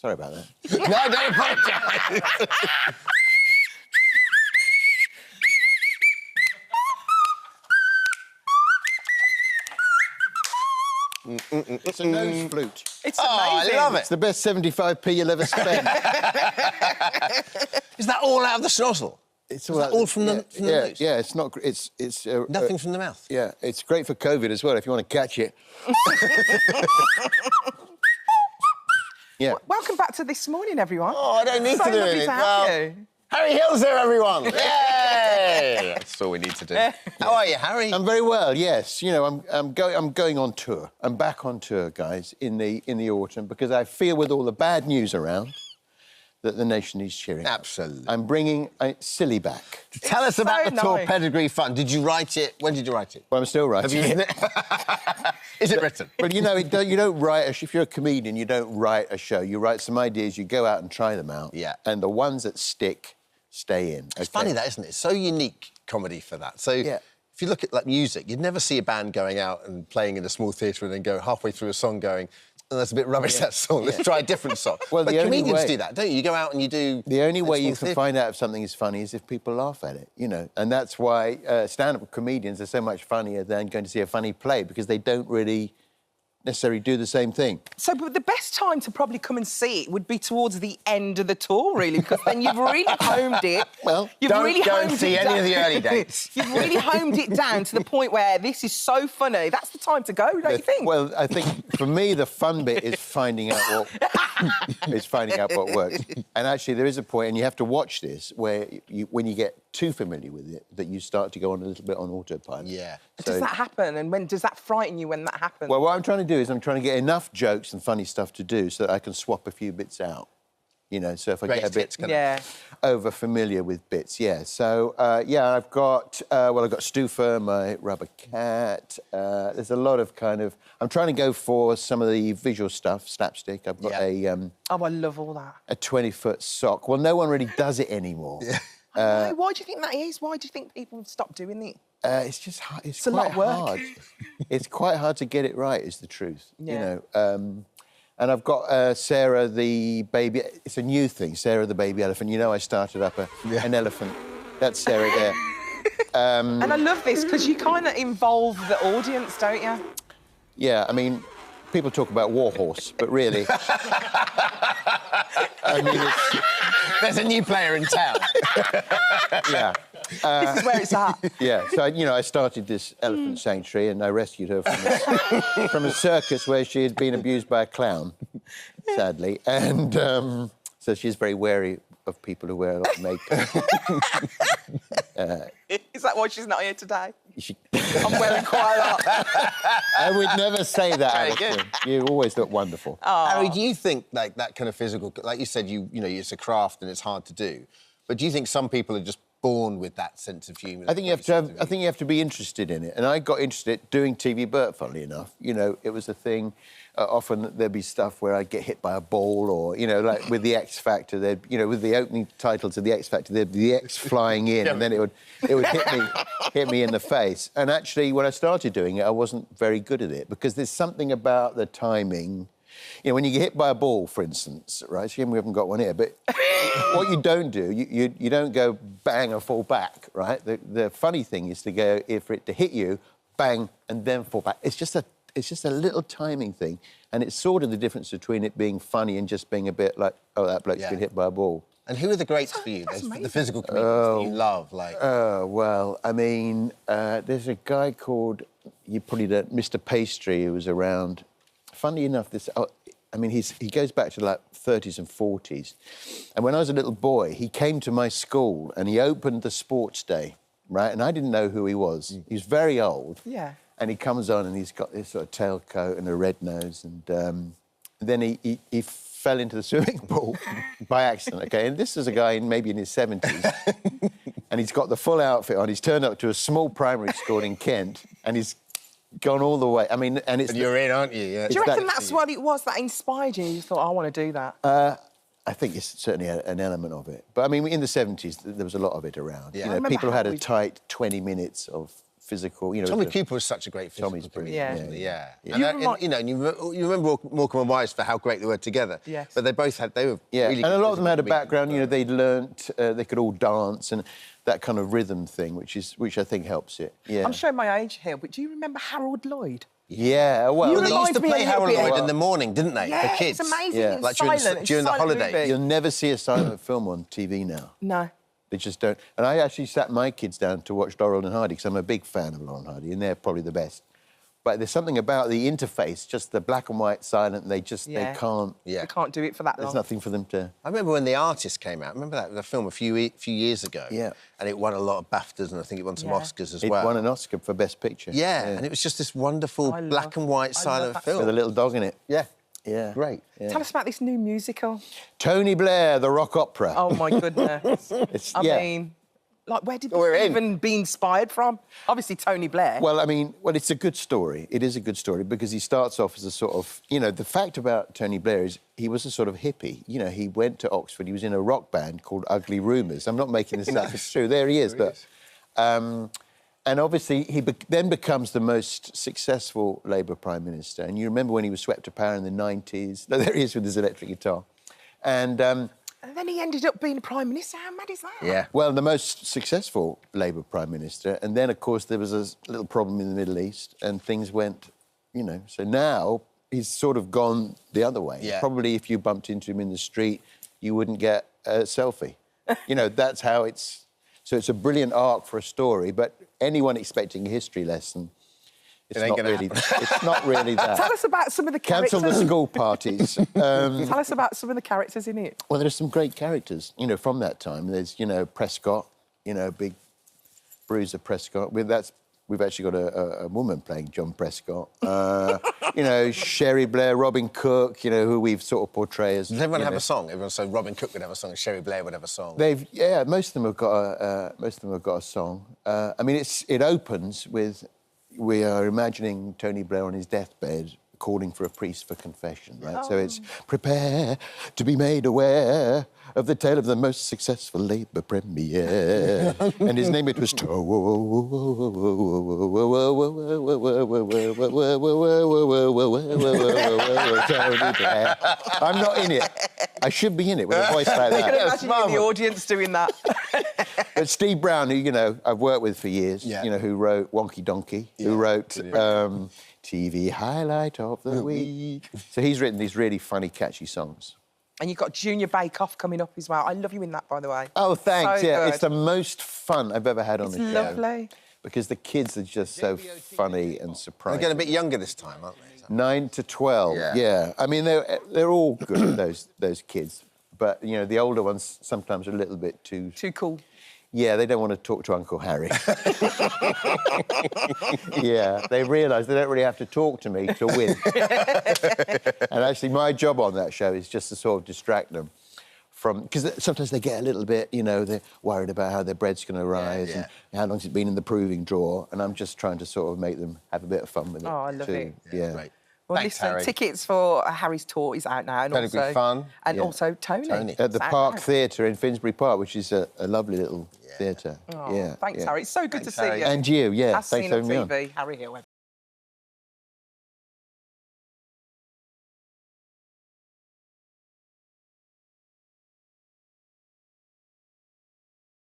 Sorry about that. No, don't apologise. It's a nose flute. It's amazing. I love it. It's the best 75p you'll ever spend. Is that all out of the snozzle? It's all from the nose? Yeah, it's not... It's Nothing from the mouth? Yeah, it's great for COVID as well, if you want to catch it. Yeah. Welcome back to This Morning, everyone. Oh, I don't need so to do lovely it. to have you. Harry Hill's here, everyone. Yay! That's all we need to do. How are you, Harry? I'm very well, yes. You know, I'm going on tour. I'm back on tour, guys, in the autumn, because I feel with all the bad news around that the nation needs cheering. Absolutely. I'm bringing Silly back. Tell us about so the tour nice. Pedigree Fun. Did you write it? When did you write it? Well, I'm still writing. Have you written it? Is it written? Well, you know, you don't write... If you're a comedian, you don't write a show. You write some ideas, you go out and try them out. Yeah. And the ones that stick, stay in. It's funny, that, isn't it? It's so unique, comedy, for that. So Yeah. if you look at, like, music, you'd never see a band going out and playing in a small theatre and then go halfway through a song going, oh, that's a bit rubbish, that song. Let's try a different song. Well, but the only comedians way- do that, don't you? You go out and you do... The only way you can theatre. find out if something is funny is if people laugh at it, you know. And that's why stand-up comedians are so much funnier than going to see a funny play, because they don't really necessarily do the same thing. So, but the best time to probably come and see it would be towards the end of the tour, really, because then you've really homed it. Well, you've don't really go and homed see it any down. of the early dates. You've really homed it down to the point where this is so funny. That's the time to go, don't you think? Well, I think for me the fun bit is finding out what works. And actually, there is a point, and you have to watch this, where when you get too familiar with it, that you start to go on a little bit on autopilot. Yeah. Does that happen? And when does that frighten you when that happens? Well, what I'm trying to do is I'm trying to get enough jokes and funny stuff to do so that I can swap a few bits out. You know, so if I get a bit over familiar with bits, yeah. So yeah, I've got Stuffer, my rubber cat. There's a lot of kind of. I'm trying to go for some of the visual stuff, slapstick. I've got oh, I love all that. a 20-foot sock. Well, no one really does it anymore. Why do you think that is? Why do you think people have stopped doing it? It's just hard. It's a quite lot of work. hard. It's quite hard to get it right, is the truth. Yeah. You know. And I've got Sarah the baby. It's a new thing, Sarah the baby elephant. You know, I started up an elephant. That's Sarah there. And I love this because you kind of involve the audience, don't you? Yeah, I mean, people talk about Warhorse, but really, I mean, There's a new player in town. yeah. This is where it's at. Yeah, so, you know, I started this elephant sanctuary and I rescued her from a circus where she had been abused by a clown, sadly. And so she's very wary of people who wear a lot of makeup. Is that why she's not here today? I'm wearing quite a lot. I would never say that, Alison. You always look wonderful. Harry, do you think, like, that kind of physical... Like you said, you know, it's a craft and it's hard to do. But do you think some people are just born with that sense of humour? I think you have to be interested in it. And I got interested doing TV Bert, funnily enough. You know, it was a thing. Often there'd be stuff where I'd get hit by a ball, or, you know, like with the X Factor, with the opening titles of the X Factor, there'd be the X flying in, and then it would hit me in the face. And actually, when I started doing it, I wasn't very good at it, because there's something about the timing. You know, when you get hit by a ball, for instance, right? Shame we haven't got one here, but what you don't do, you don't go bang and fall back, right? The funny thing is to go, for it to hit you, bang, and then fall back. It's just a little timing thing, and it's sort of the difference between it being funny and just being a bit like, oh, that bloke's been hit by a ball. And who are the greats for you? The physical comedians that you love, like... Well, I mean, there's a guy called, you probably don't, Mr. Pastry, who was around. Funny enough, he goes back to, like, 30s and 40s. And when I was a little boy, he came to my school and he opened the sports day, right? And I didn't know who he was. He was very old. Yeah. And he comes on and he's got this sort of tailcoat and a red nose, and then he fell into the swimming pool by accident, OK? And this is a guy maybe in his 70s, and he's got the full outfit on. He's turned up to a small primary school in Kent, and he's gone all the way. I mean, and it's... And you're in, aren't you? Yeah. Do you reckon that's what it was that inspired you? You thought, I want to do that? I think it's certainly an element of it. But, I mean, in the 70s, there was a lot of it around. Yeah. You know, people had a tight 20 minutes of physical, you know. Tommy Cooper was such a great physical Tommy's comedian, brilliant. wasn't he? Yeah. You And you remember Morecambe and Wise for how great they were together. Yes. But they were Yeah, really and a good lot of them had a physical background, you know, comedians. they'd learnt, they could all dance and that kind of rhythm thing, which I think helps it. Yeah. I'm showing my age here, but do you remember Harold Lloyd? Yeah, well, You Well, they used to remind me a play little Harold bit. Lloyd in the morning, didn't they? Yeah, For kids. it's amazing. Yeah. It's Like silent. during the It's silent holiday. movie. you'll never see a silent film on TV now. No. They just don't. And I actually sat my kids down to watch Laurel and Hardy because I'm a big fan of Laurel and Hardy, and they're probably the best. But there's something about the interface, just the black and white silent. They just they can't. Yeah. We can't do it for that long. There's nothing for them to. I remember when The Artist came out. Remember that the film a few years ago? Yeah. And it won a lot of BAFTAs and I think it won some Yeah. Oscars as It well. won an Oscar for Best Picture. Yeah, and it was just this wonderful I black love- and white I silent love that film. With a little dog in it. Yeah. Yeah. Great. Yeah. Tell us about this new musical. Tony Blair, the Rock Opera. Oh, my goodness. I yeah. mean, like, where did We're this in. even be inspired from? Obviously, Tony Blair. Well, I mean, it's a good story. It is a good story because he starts off as a sort of, you know, the fact about Tony Blair is he was a sort of hippie. You know, he went to Oxford. He was in a rock band called Ugly Rumours. I'm not making this up. It's true. There he is. And obviously, he then becomes the most successful Labour Prime Minister. And you remember when he was swept to power in the 90s? No, there he is with his electric guitar. And And then he ended up being Prime Minister. How mad is that? Yeah. well, the most successful Labour Prime Minister. And then, of course, there was a little problem in the Middle East and things went, you know. So now he's sort of gone the other way. Yeah. Probably if you bumped into him in the street, you wouldn't get a selfie. You know, that's how it's... So it's a brilliant arc for a story, but anyone expecting a history lesson, it's ain't not gonna really. It's not really that. Tell us about some of the Cancel characters. the school parties. Tell us about some of the characters in it. Well, there's some great characters, you know, from that time. There's, you know, Prescott, you know, big bruiser Prescott. We've actually got a woman playing John Prescott. You know, Sherry Blair, Robin Cook, you know, who we've sort of portrayed as... Does everyone you have know, a song? Everyone, so Robin Cook would have a song, Sherry Blair would have a song. Most of them have got a song. I mean, it opens with we are imagining Tony Blair on his deathbed calling for a priest for confession, right? So it's prepare to be made aware of the tale of the most successful Labour Premier. And his name, it was Tony Blair. I'm not in it. I should be in it with a voice like I can that. imagine you in the audience doing that. But Steve Brown, who, you know, I've worked with for years, Yeah. you know, who wrote Wonky Donkey, who wrote TV Highlight of the Week. So he's written these really funny, catchy songs. And you've got Junior Bake Off coming up as well. I love you in that, by the way. Oh, thanks. So Yeah, good. it's the most fun I've ever had on It's the show. lovely. Because the kids are just so funny and They're surprising. getting a bit younger this time, aren't they? 9 to 12, Yeah. yeah. I mean, they're all good, those kids. But, you know, the older ones sometimes are a little bit too... Too cool. Yeah, they don't want to talk to Uncle Harry. Yeah, they realise they don't really have to talk to me to win. And actually, my job on that show is just to sort of distract them from... Because sometimes they get a little bit, you know, they're worried about how their bread's going to rise and how long's it been in the proving drawer, and I'm just trying to sort of make them have a bit of fun with it. Oh, I love too. it. Yeah. Great. Well, Thanks, listen, Harry. tickets for Harry's tour is out now. And Pedigree also, Fun. And Yeah. also Tony. Tony. At the It's out Park now. Theatre in Finsbury Park, which is a lovely little theatre. Oh, Yeah. thanks, yeah. Harry. It's so good Thanks, to see Harry. you. And you, yeah. As Thanks seen for on having me on. TV, Harry Hill.